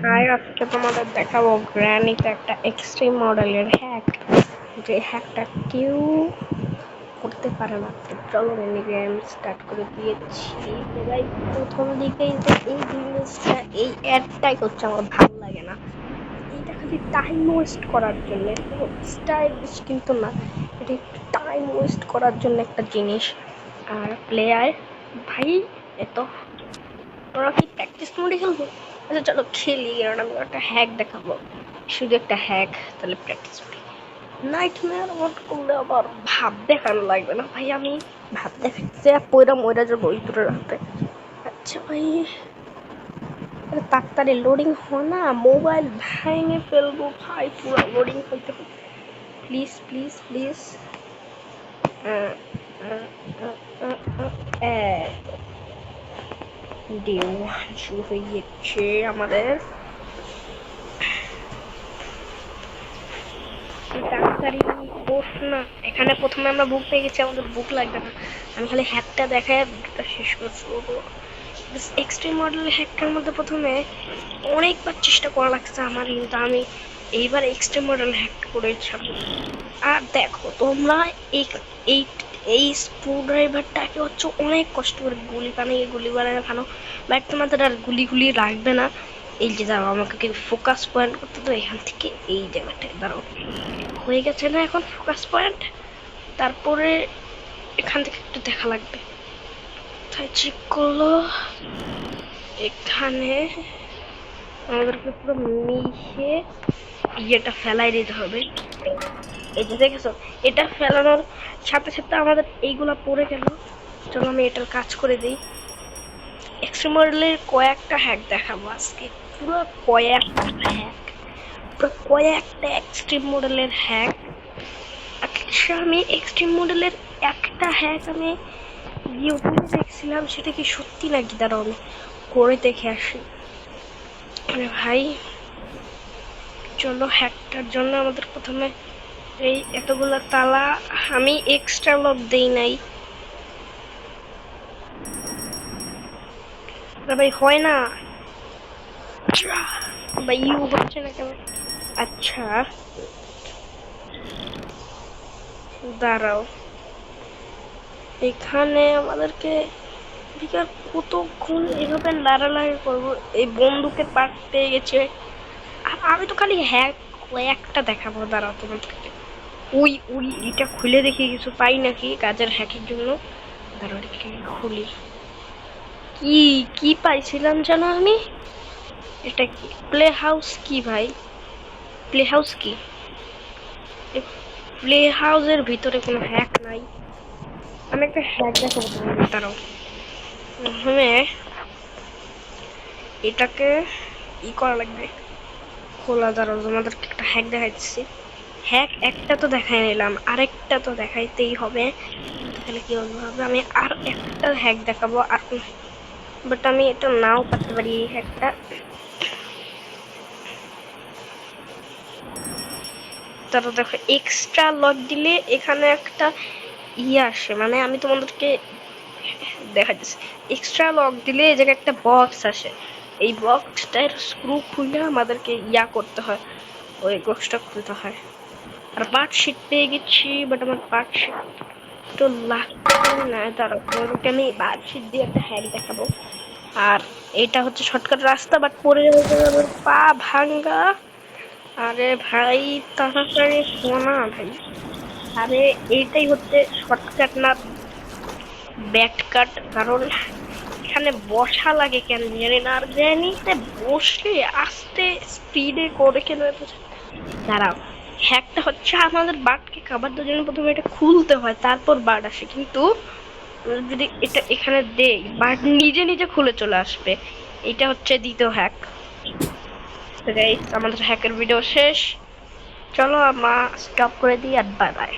High, আজকে তোমাদের দেখাবো গ্র্যানিতে একটা এক্সট্রিম মডেলের হ্যাক, যে হ্যাকটা কেউ করতে পারে না। তো চলো মিনি গেম স্টার্ট করে দিয়েছি। ভাই প্রথম দিকেই যে এই জিনিসটা, এই অ্যাডটাই হচ্ছে আমার ভালো লাগে না। এইটা খালি টাইম ওয়েস্ট করার জন্য, কোনো স্টাইলিশ কিন্তু না। এটা একটু টাইম ওয়েস্ট করার জন্য একটা জিনিস। আর প্লেয়ার ভাই, এত তোরা কি প্র্যাকটিস মোডে খেলবো? আচ্ছা চলো খেলি, কারণ আমি একটা হ্যাক দেখাবো, শুধু একটা হ্যাক। তাহলে প্র্যাকটিস মোডে নাইট মেয়ার মোড করলে আবার ভাব দেখানো লাগবে না ভাই। আমি ভাব দেখাচ্ছি পয়রা ময়রা যাবো ওই দূরে রাখতে। আচ্ছা ভাই, তাড়াতাড়ি লোডিং হয় না, মোবাইল ভেঙে ফেলবো ভাই। পুরো লোডিং হইতে প্লিজ প্লিজ প্লিজ। ডিউ শুরু হয়ে গেছে আমাদের। তাড়াতাড়ি বস না। এখানে প্রথমে আমরা বুক পেয়ে গেছি, আমাদের বুক লাগবে না। আমি খালি হ্যাকটা দেখায় বুকটা শেষ করবো। এক্সট্রিম মডেল হ্যাকটার মধ্যে প্রথমে অনেকবার চেষ্টা করা লাগছে আমার, কিন্তু আমি এইবার এক্সট্রিম মডেল হ্যাক করেছি। আর দেখো তোমরা এই এই এই স্ক্রু ড্রাইভারটাকে হচ্ছে অনেক কষ্ট করে গুলি বানানো, বাট তোমাদের আর গুলি লাগবে না। এই যে দাঁড়াও, আমাকে ফোকাস পয়েন্ট করতে তো এখান থেকে এই জায়গাটায় দাঁড়াও, হয়ে গেছে না এখন ফোকাস পয়েন্ট। তারপরে এখান থেকে একটু দেখা লাগবে, তাই চেক করলো। এখানে আমাদেরকে পুরো মিশে ইয়েটা ফেলাই দিতে হবে। এই যে দেখেছো, এটা ফেলানোর সাথে সাথে আমাদের এইগুলা পড়ে গেল। চলো আমি এটার কাজ করে দিই। এক্সট্রিম মডেলের কয়েকটা হ্যাক দেখাবো আজকে, পুরো কয়েকটা হ্যাক, পুরো কয়েকটা এক্সট্রিম মডেলের হ্যাক। আচ্ছা, আমি এক্সট্রিম মডেলের একটা হ্যাক আমি ইউটিউবে দেখছিলাম, সেটা কি সত্যি নাকি দাঁড়াও আমি করে দেখে আসি। আরে ভাই চলো, হ্যাকটার জন্য আমাদের প্রথমে এই এতগুলো তালা, আমি এক্সট্রা লক দেই নাই ভাই, হয় না ভাই, ইউ হচ্ছে না কেন? আচ্ছা দাঁড়াও, এখানে আমাদেরকে বিকার কতক্ষণ এভাবে লাড়ালাড়ি করবো। এই বন্দুকের পার্ট পেয়ে গেছে। আর আমি তো খালি হ্যাক কয়েকটা দেখাবো, দাঁড়াও তোমাদেরকে। উই উই এটা খুলে দেখি কিছু পাই নাকি কাজের হ্যাকের জন্য। দাঁড়াও এটাকে খুলি, কি কি পাইছিলাম জানো আমি? এটা কি প্লে হাউস? কি ভাই প্লে হাউস কি? প্লে হাউসের ভিতরে কোনো হ্যাক নাই। আমি একটা হ্যাক দেখাবো তোমাদের, দাঁড়াও। প্রথমে এটাকে ই করা লাগবে, খোলা। দাঁড়াও তোমাদেরকে একটা হ্যাক দেখাচ্ছি। হ্যাক একটা তো দেখাই নিলাম, আরেকটা তো দেখাইতেই হবে। তাহলে কি হবে, আমি আর একটা হ্যাক দেখাবো। আর বাট আমি এটা নাও পারতে পারি এই হ্যাকটা। তারপর দেখো, এক্সট্রা লক দিলে এখানে একটা ইয়ে আসে, মানে আমি তোমাদেরকে দেখা যাচ্ছে। এক্সট্রা লক দিলে এই জায়গায় একটা বক্স আসে, এই বক্সটার স্ক্রু খুলে আমাদেরকে ইয়া করতে হয়, ওই বক্সটা খুলতে হয়। আর পার্টশিট পেয়ে গেছি, বাট আমার পার্টশিট তো লাগছে না। তারপর তোমাদেরকে আমি পার্টশিট দিয়ে একটা হ্যাক দেখাবো। আর এটা হচ্ছে শর্টকাট রাস্তা, বাট পরে যাবে পা ভাঙ্গা। আরে ভাই তাড়াতাড়ি শোনা ভাই। আরে এইটাই হচ্ছে শর্টকাট না ব্যাককাট, কারণ এখানে বসা লাগে কেন জানি না। আর জানিতে বসে আস্তে স্পিডে করে কেন এত। দাঁড়াও, হ্যাকটা হচ্ছে আমাদের বাটকে খাবার দেওয়ার জন্য প্রথমে এটা খুলতে হয়, তারপর বার্ড আসে। কিন্তু যদি এটা এখানে দেই, বার্ড নিজে নিজে খুলে চলে আসবে। এটা হচ্ছে দ্বিতীয় হ্যাক। গাইস আমাদের হ্যাকের ভিডিও শেষ, চলো আমরা স্টপ করে দিই আর বাই বাই।